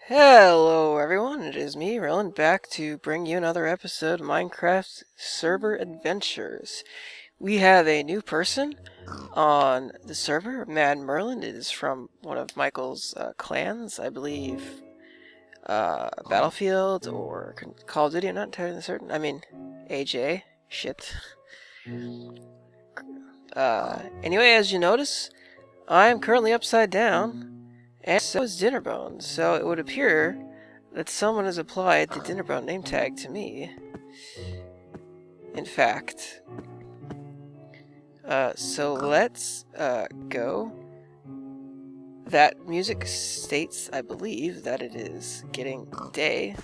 Hello everyone, it is me, Rillan, back to bring you another episode of Minecraft Server Adventures. We have a new person on the server, Mad Merlin. It is from one of Michael's clans, I believe, Battlefield or Call of Duty, I'm not entirely certain. I mean, AJ, shit. Anyway, as you notice, I am currently upside down. And so is Dinnerbone, so it would appear that someone has applied the Dinnerbone name tag to me. In fact. So let's go. That music states, I believe, that it is getting day.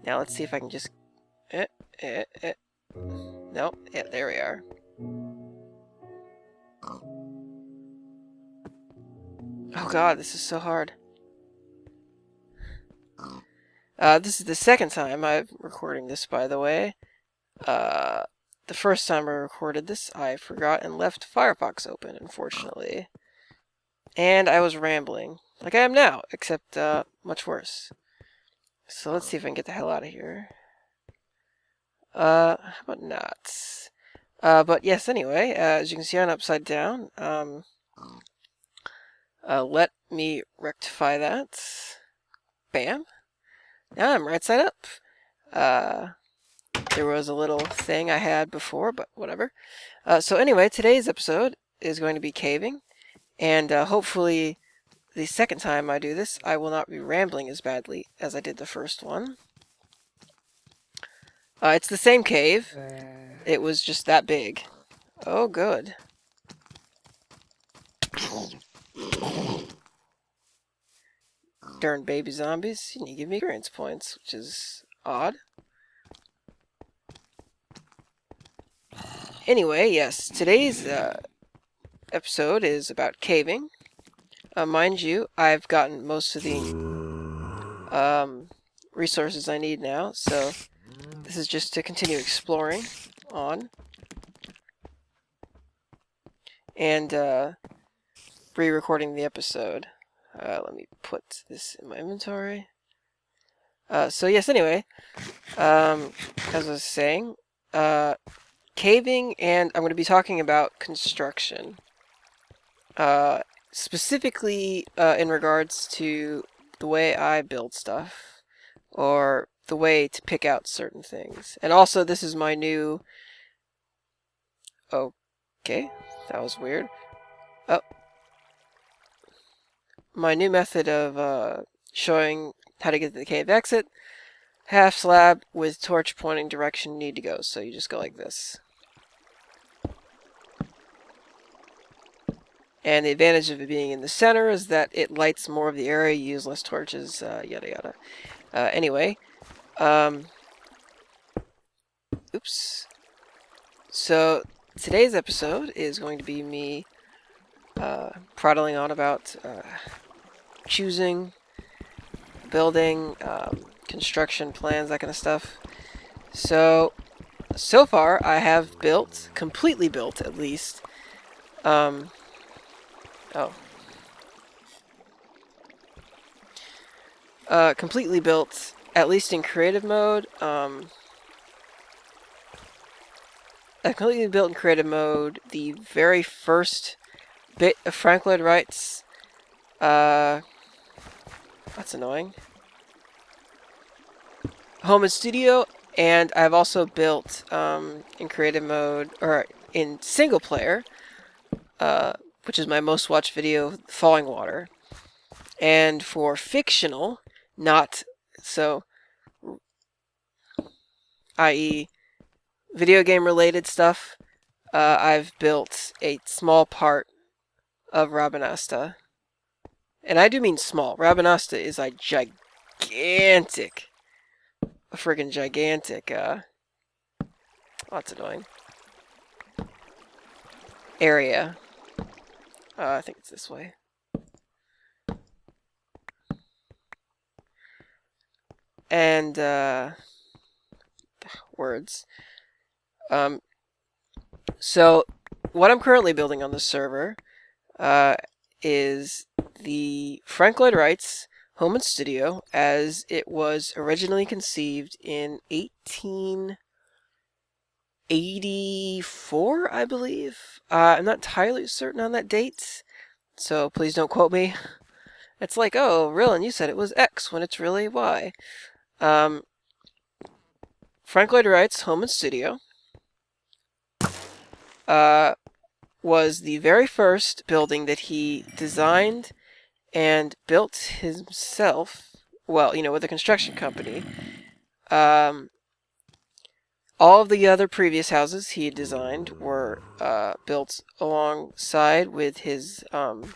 Now let's see if I can just... Nope, yeah, there we are. Oh god, this is so hard. This is the second time I'm recording this, by the way. The first time I recorded this, I forgot and left Firefox open, unfortunately. And I was rambling, like I am now, except much worse. So let's see if I can get the hell out of here. How about not? But yes, anyway, as you can see, I'm upside down. Let me rectify that. Bam. Now I'm right side up. There was a little thing I had before, but whatever. So anyway, today's episode is going to be caving. And hopefully the second time I do this, I will not be rambling as badly as I did the first one. It's the same cave. It was just that big. Oh, good. Darn baby zombies. You give me experience points, which is odd. Anyway, yes, today's episode is about caving. Mind you, I've gotten most of the resources I need now, so this is just to continue exploring on. And re-recording the episode. Let me put this in my inventory. So yes, anyway, as I was saying, caving, and I'm going to be talking about construction. Specifically in regards to the way I build stuff, or the way to pick out certain things. And also, this is my new... Okay, that was weird. Oh. My new method of showing how to get to the cave exit. Half slab with torch pointing direction you need to go. So you just go like this. And the advantage of it being in the center is that it lights more of the area, you use less torches, yada yada. Anyway, oops. So today's episode is going to be me prattling on about choosing, building, construction plans, that kind of stuff. So far I have built, completely built at least, completely built, at least in creative mode, I completely built in creative mode the very first bit of Frank Lloyd Wright's, that's annoying, home and studio, and I've also built, in creative mode, or in single player, which is my most watched video, Falling Water. And for fictional, not so, i.e. video game related stuff, I've built a small part of Rabanasta. And I do mean small. Rabanasta is a gigantic, friggin' gigantic, that's annoying, area. I think it's this way. And, words. So, what I'm currently building on this server, is the Frank Lloyd Wright's home and studio as it was originally conceived in 1884, I believe. I'm not entirely certain on that date, so please don't quote me. It's like, oh, Rillan, you said it was X when it's really Y. Frank Lloyd Wright's home and studio was the very first building that he designed and built himself, well, with a construction company. All of the other previous houses he designed were built alongside with his, what's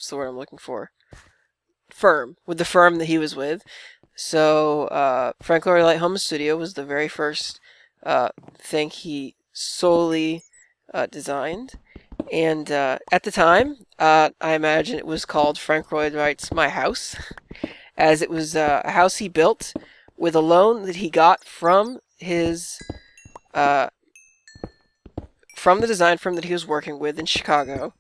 the word I'm looking for? With the firm that he was with. So, Frank Lloyd Wright Home Studio was the very first thing he solely designed. And at the time, I imagine it was called Frank Lloyd Wright's My House, as it was a house he built with a loan that he got from his from the design firm that he was working with in Chicago.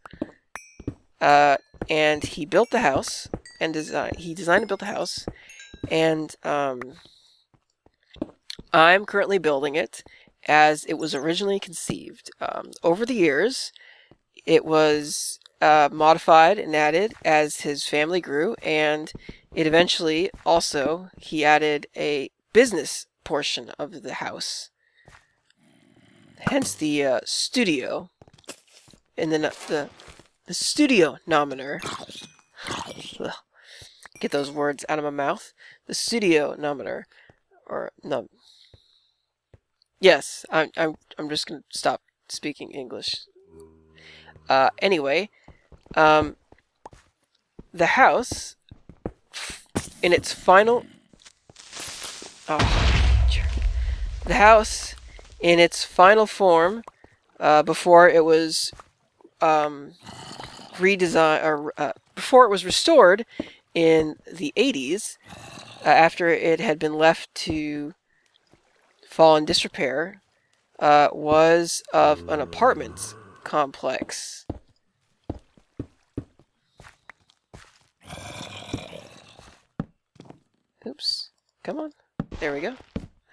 And he built the house, and he designed and built the house, and I'm currently building it as it was originally conceived. Over the years, it was modified and added as his family grew, and it eventually also, he added a business portion of the house. Hence the studio, and then the studio nomener. Get those words out of my mouth. The studio nomener, or no. Yes, I'm just gonna stop speaking English. Anyway, the house in its final. The house in its final form, before it was redesigned, or before it was restored in the 80s, after it had been left to fall in disrepair, was of an apartment complex. Oops. Come on. There we go.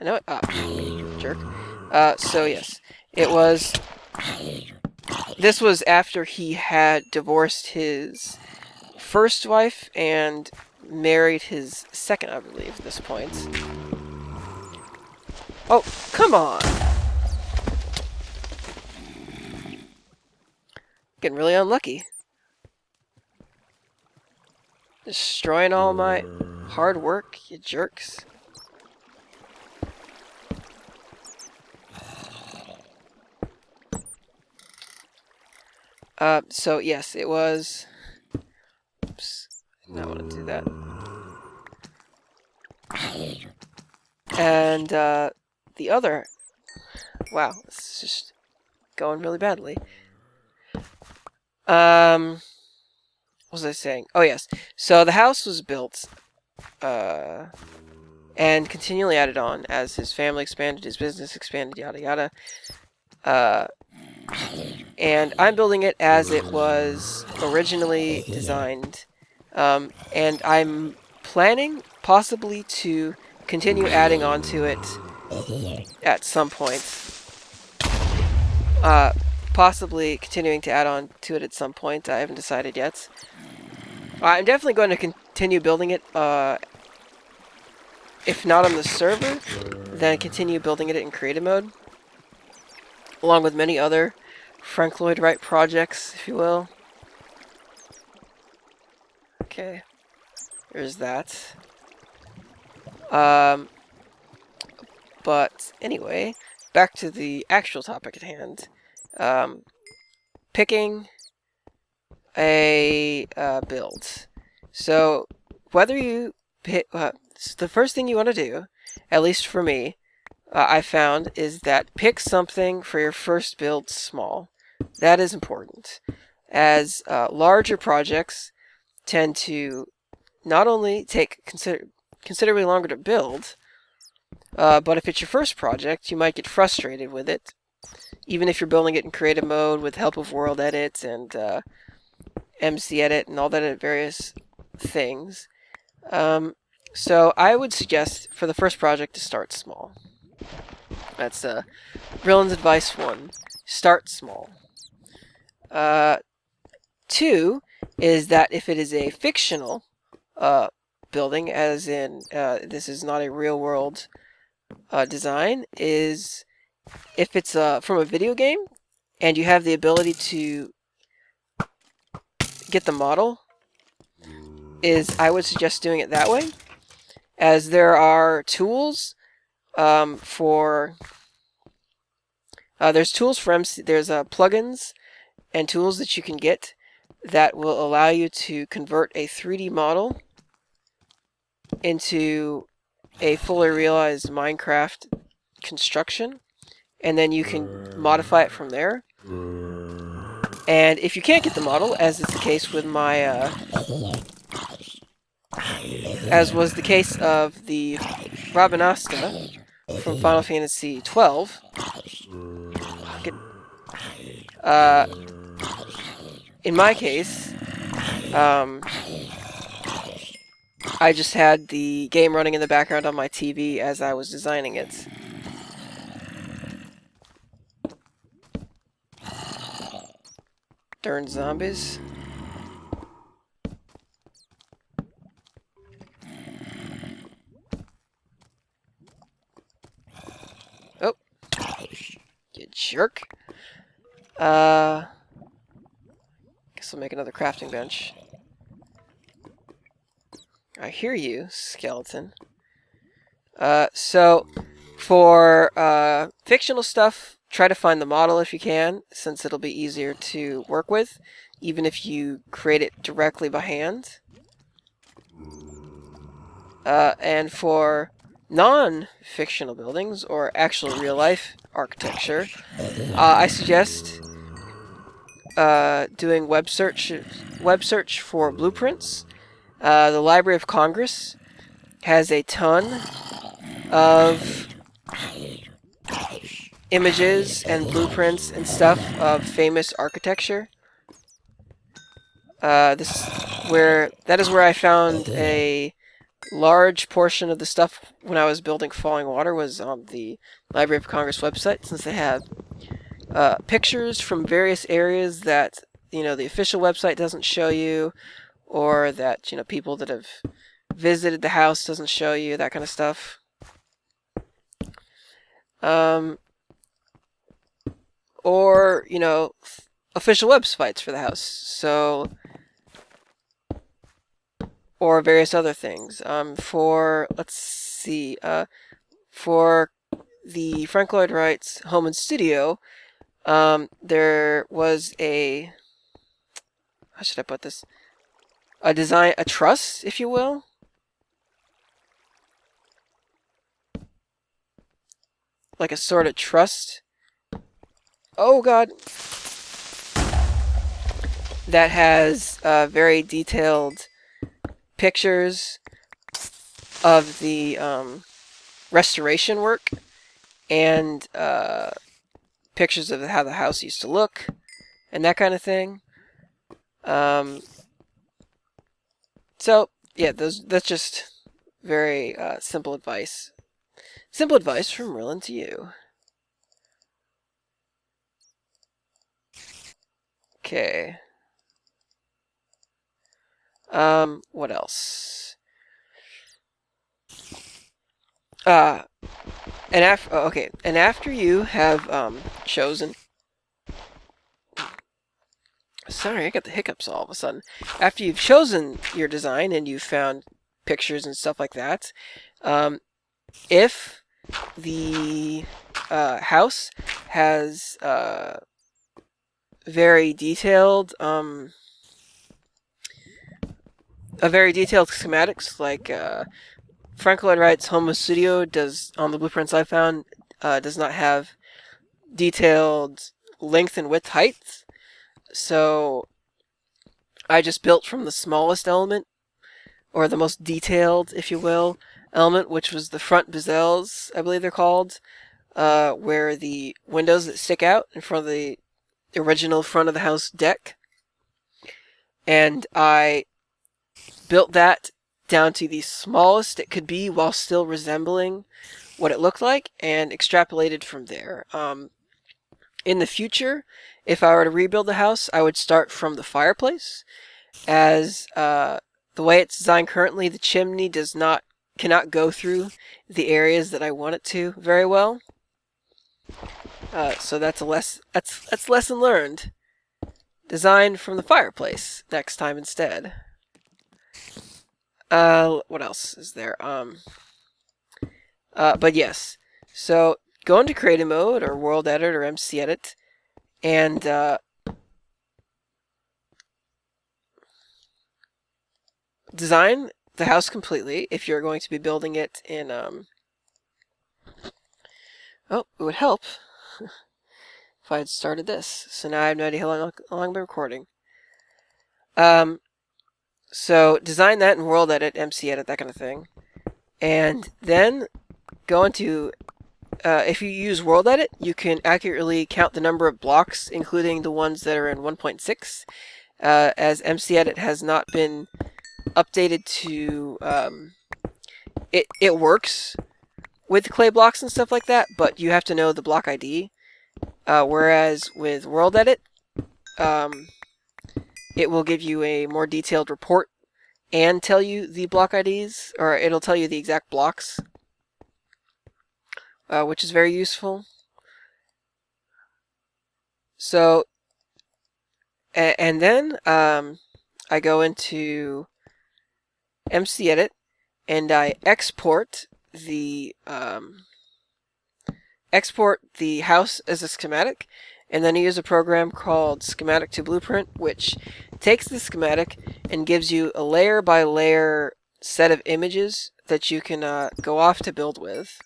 I know it. Jerk. So yes, it was. This was after he had divorced his first wife and married his second, I believe, at this point. Oh, come on! Getting really unlucky. Destroying all my hard work, you jerks. So yes, it was. Oops, I did not want to do that. And the other. Wow, this is just going really badly. What was I saying? Oh yes, so the house was built, and continually added on as his family expanded, his business expanded, yada yada. And I'm building it as it was originally designed, and I'm planning possibly to continue adding on to it at some point. Possibly continuing to add on to it at some point. I haven't decided yet. I'm definitely going to continue building it, if not on the server, then continue building it in creative mode, along with many other Frank Lloyd Wright projects, if you will. Okay, there's that. But anyway, back to the actual topic at hand. Picking a build. So whether you pick, the first thing you want to do, at least for me, I found, is that pick something for your first build small. That is important, as larger projects tend to not only take considerably longer to build, but if it's your first project, you might get frustrated with it, even if you're building it in creative mode with help of world edits and MC Edit and all that various things. So I would suggest for the first project to start small. That's Rillan's advice 1. Start small. 2 is that if it is a fictional building, as in this is not a real world design, is if it's from a video game and you have the ability to get the model, is I would suggest doing it that way, as there are tools for there's tools for MC, there's plugins and tools that you can get that will allow you to convert a 3D model into a fully realized Minecraft construction, and then you can modify it from there. And if you can't get the model, as is the case with my as was the case of the Rabanasta from Final Fantasy XII, in my case, I just had the game running in the background on my TV as I was designing it. Darn zombies. Oh, you jerk. Guess I'll make another crafting bench. I hear you, skeleton. So, for fictional stuff, try to find the model if you can, since it'll be easier to work with, even if you create it directly by hand. And for non-fictional buildings, or actual real-life architecture, I suggest doing web search for blueprints. The Library of Congress has a ton of images and blueprints and stuff of famous architecture. That is where I found a large portion of the stuff when I was building Falling Water, was on the Library of Congress website, since they have pictures from various areas that the official website doesn't show you, or that people that have visited the house doesn't show you, that kind of stuff. Or official websites for the house, so, or various other things. Let's see, for the Frank Lloyd Wright's home and studio, there was how should I put this? A truss, if you will. Like a sort of truss. Oh god. That has very detailed pictures of the restoration work, and pictures of how the house used to look, and that kind of thing. So, yeah, that's just very simple advice. Simple advice from Rillan to you. Okay. What else? And after you have chosen. Sorry, I got the hiccups all of a sudden. After you've chosen your design and you've found pictures and stuff like that, if the house has very detailed schematics, like Frank Lloyd Wright's home studio does, on the blueprints I found, does not have detailed length and width heights. So I just built from the smallest element, or the most detailed, if you will, element, which was the front bezels, I believe they're called, where the windows that stick out in front of the original front of the house deck. and I built that down to the smallest it could be while still resembling what it looked like, and extrapolated from there. In the future, if I were to rebuild the house, I would start from the fireplace, as the way it's designed currently, the chimney cannot go through the areas that I want it to very well. So that's lesson learned. Design from the fireplace next time instead. What else is there? But yes. So go into creative mode or world edit or MC edit, and design the house completely if you're going to be building it in oh, it would help if I had started this. So now I have no idea how long I've been recording. So design that in world edit, MC edit, that kind of thing. And then go into, if you use world edit, you can accurately count the number of blocks, including the ones that are in 1.6, as MC edit has not been updated to, it works with clay blocks and stuff like that, but you have to know the block ID. Whereas with world edit, it will give you a more detailed report and tell you the block IDs, or it'll tell you the exact blocks, which is very useful. So, and then I go into MC edit and I export the house as a schematic, and then I use a program called Schematic to Blueprint, which takes the schematic and gives you a layer by layer set of images that you can go off to build with.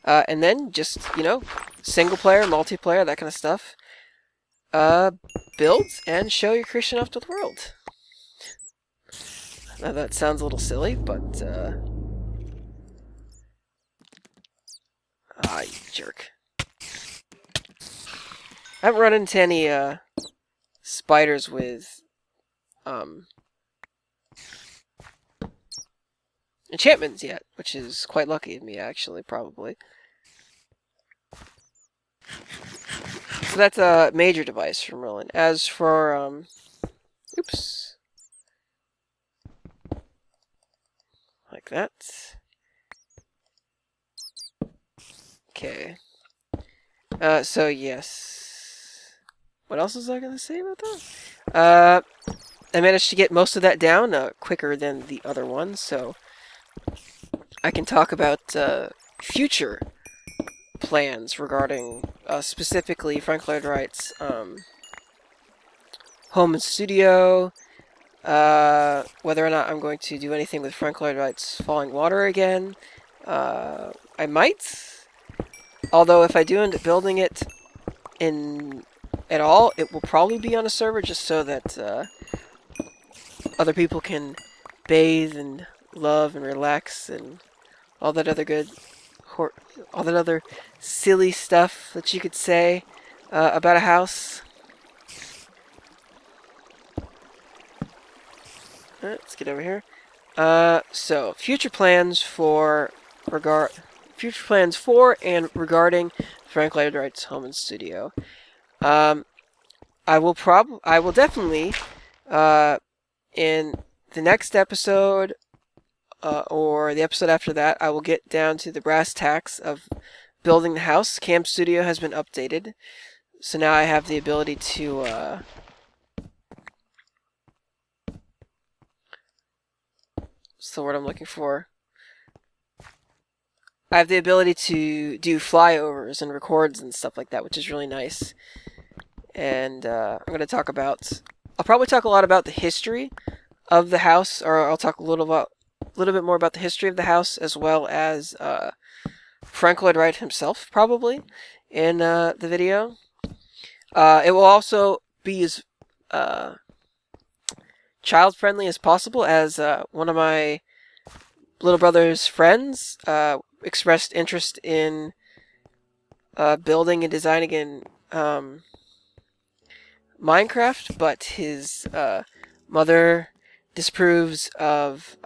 And then just, single player, multiplayer, that kind of stuff. Build and show your creation off to the world. Now that sounds a little silly, but you jerk. I haven't run into any spiders with enchantments yet, which is quite lucky of me, actually, probably. So that's a major device from Rillan. As for oops, like that. Okay. So yes. What else was I gonna say about that? I managed to get most of that down quicker than the other one, so I can talk about future plans regarding specifically Frank Lloyd Wright's home and studio, whether or not I'm going to do anything with Frank Lloyd Wright's Falling Water again. I might. Although if I do end up building it at all, it will probably be on a server just so that other people can bathe and love and relax and all that other silly stuff that you could say about a house. Alright, let's get over here. So future plans for and regarding Frank Lloyd Wright's home and studio. I will definitely in the next episode or the episode after that, I will get down to the brass tacks of building the house. Cam Studio has been updated, so now I have the ability to what's the word I'm looking for? I have the ability to do flyovers and records and stuff like that, which is really nice. And I'm going to talk about... I'll probably talk a lot about the history of the house, or I'll talk a little bit more about the history of the house, as well as Frank Lloyd Wright himself, probably, in the video. It will also be as child-friendly as possible, as one of my little brother's friends expressed interest in building and designing in Minecraft, but his mother disapproves of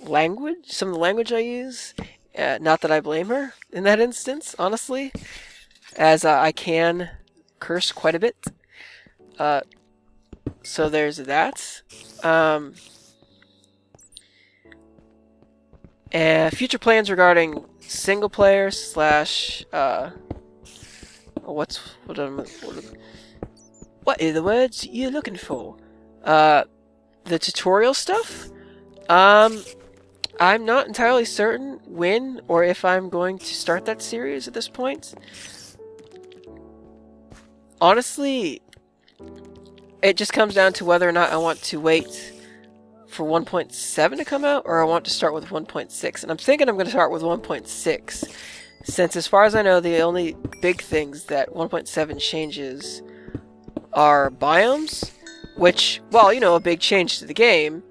language, some of the language I use. Not that I blame her in that instance, honestly, as I can curse quite a bit. So there's that. And future plans regarding single player slash what are the words you're looking for? The tutorial stuff. I'm not entirely certain when or if I'm going to start that series at this point. Honestly, it just comes down to whether or not I want to wait for 1.7 to come out, or I want to start with 1.6. And I'm thinking I'm going to start with 1.6, since as far as I know, the only big things that 1.7 changes are biomes, which, well, you know, a big change to the game,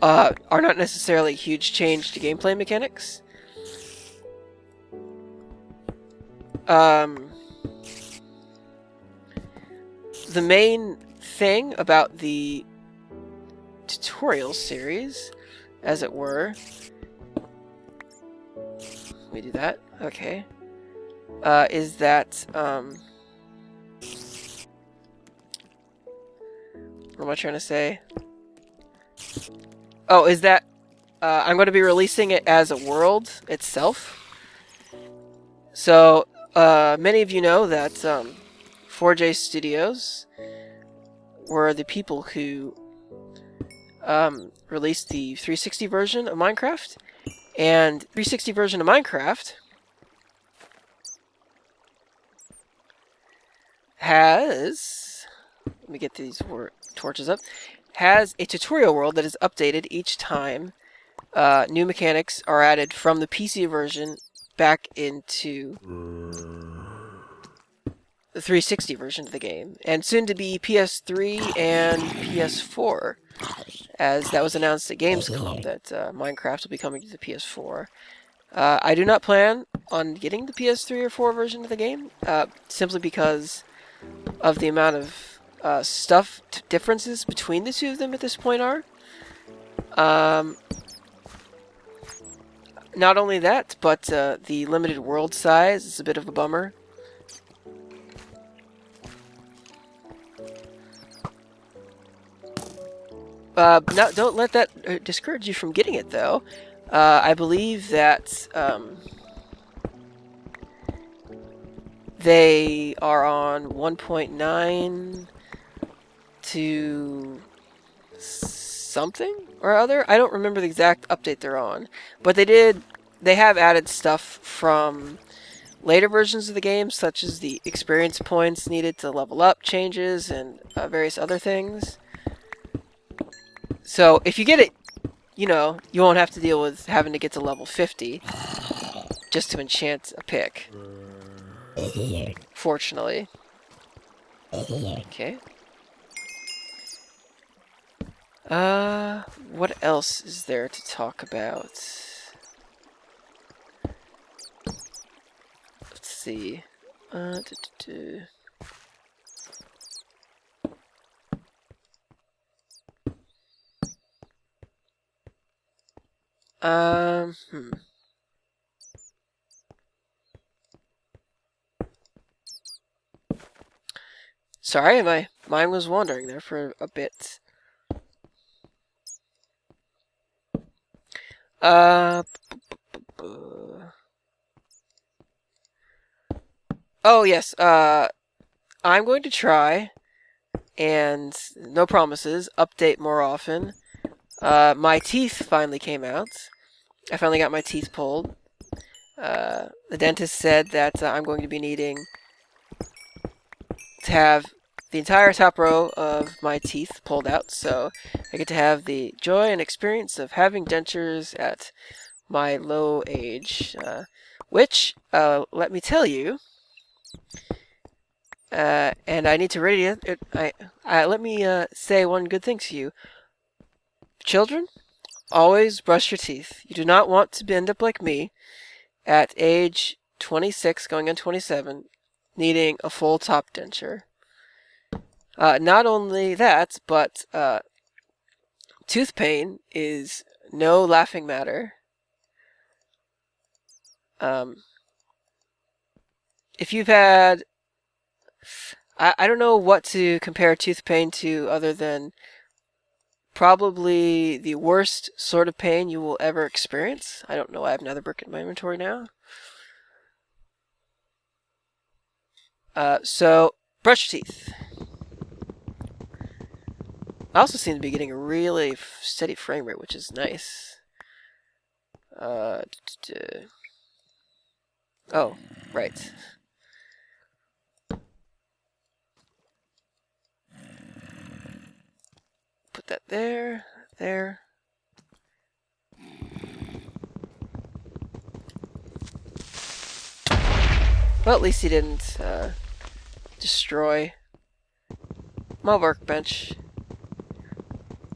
are not necessarily a huge change to gameplay mechanics. The main thing about the tutorial series, as it were, let me do that, okay, is that, what am I trying to say? Oh, is that I'm going to be releasing it as a world itself. So, many of you know that 4J Studios were the people who released the 360 version of Minecraft. And 360 version of Minecraft has, let me get these torches up, has a tutorial world that is updated each time new mechanics are added from the PC version back into the 360 version of the game, and soon to be PS3 and PS4, as that was announced at Gamescom that Minecraft will be coming to the PS4. I do not plan on getting the PS3 or 4 version of the game, simply because of the amount of stuff differences between the two of them at this point are. Not only that, but the limited world size is a bit of a bummer. Don't let that discourage you from getting it, though. I believe that they are on 1.9 to something or other. I don't remember the exact update they're on, but they have added stuff from later versions of the game, such as the experience points needed to level up changes and various other things. So if you get it, you know, you won't have to deal with having to get to level 50 just to enchant a pick. Fortunately. Okay. What else is there to talk about? Let's see. Sorry, my mind was wandering there for a bit. Oh yes, I'm going to try, and no promises, update more often. My teeth finally came out. I finally got my teeth pulled. The dentist said that I'm going to be needing to have the entire top row of my teeth pulled out, so I get to have the joy and experience of having dentures at my low age, which, let me tell you, and I need to radio it. Let me say one good thing to you. Children, always brush your teeth. You do not want to end up like me at age 26 going on 27, needing a full top denture. Not only that, but tooth pain is no laughing matter. If you've had... I don't know what to compare tooth pain to other than probably the worst sort of pain you will ever experience. I don't know, I have another brick in my inventory now. So, brush your teeth. I also seem to be getting a really steady frame rate, which is nice. Oh, right. Put that there, there. Well, at least he didn't destroy my workbench.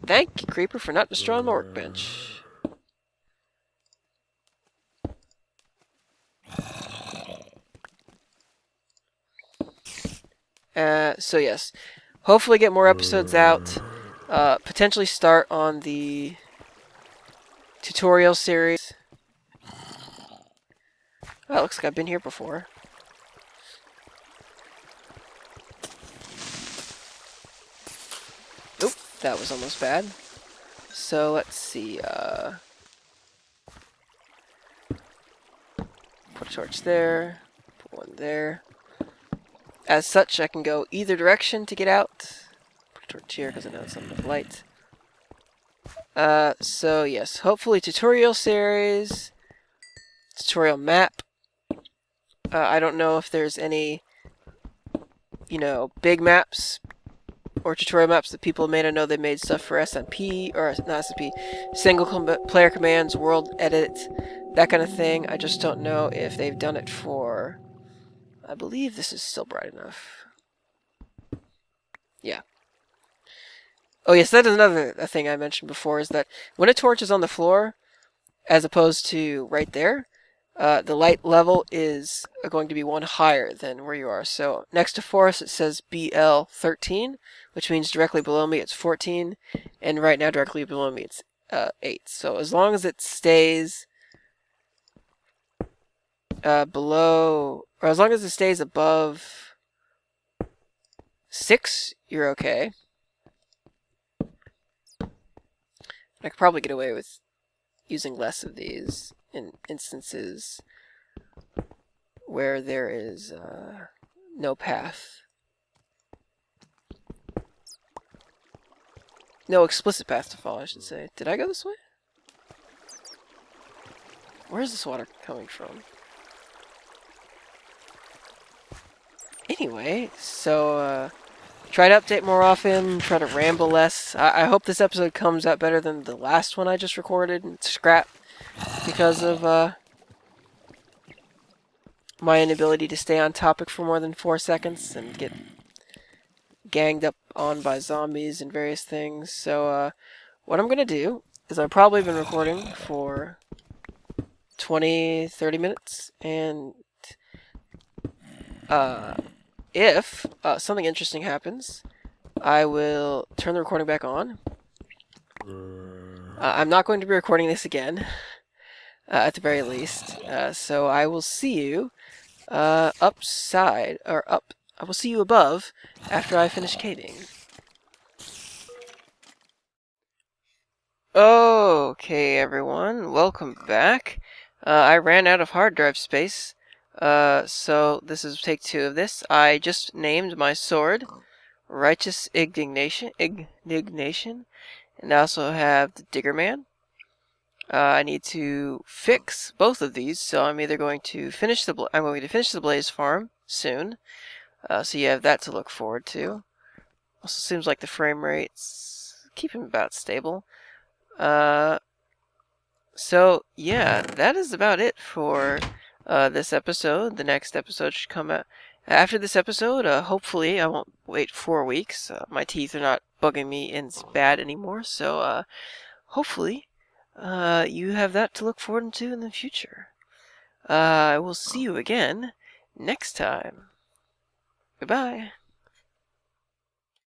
Thank you, Creeper, for not destroying my workbench. So yes, hopefully get more episodes out. Potentially start on the tutorial series. Oh, it looks like I've been here before. Oop, that was almost bad. So let's see, put a torch there, put one there. As such, I can go either direction to get out. Put a torch here because I know it's not enough light. So yes, hopefully tutorial series, tutorial map. I don't know if there's any, big maps or tutorial maps that people may not know. They made stuff for SMP, or not SMP, single player commands, world edit, that kind of thing. I just don't know if they've done it for... I believe this is still bright enough. Yeah. Oh yes, that is another thing I mentioned before, is that when a torch is on the floor, as opposed to right there, the light level is going to be one higher than where you are. So next to Forest it says BL 13, which means directly below me it's 14, and right now directly below me it's 8. So as long as it stays below, or as long as it stays above 6, you're okay. I could probably get away with using less of these in instances where there is no path. No explicit path to follow, I should say. Did I go this way? Where is this water coming from? Anyway, so try to update more often, try to ramble less. I hope this episode comes out better than the last one I just recorded and scrapped because of my inability to stay on topic for more than 4 seconds and get ganged up on by zombies and various things. So what I'm going to do is I've probably been recording for 20-30 minutes, and if something interesting happens, I will turn the recording back on. I'm not going to be recording this again, at the very least. So I will see you upside, or up. I will see you above after I finish caving. Okay, everyone, welcome back. I ran out of hard drive space. So this is take 2 of this. I just named my sword Righteous Indignation, and I also have the Digger Man. I need to fix both of these, so I'm either going to finish the Blaze Farm soon. So you have that to look forward to. Also seems like the frame rate's keeping about stable. So yeah, that is about it for this episode. The next episode should come out after this episode. Hopefully I won't wait 4 weeks. My teeth are not bugging me in bad anymore, so hopefully you have that to look forward to in the future. I will see you again next time. Goodbye.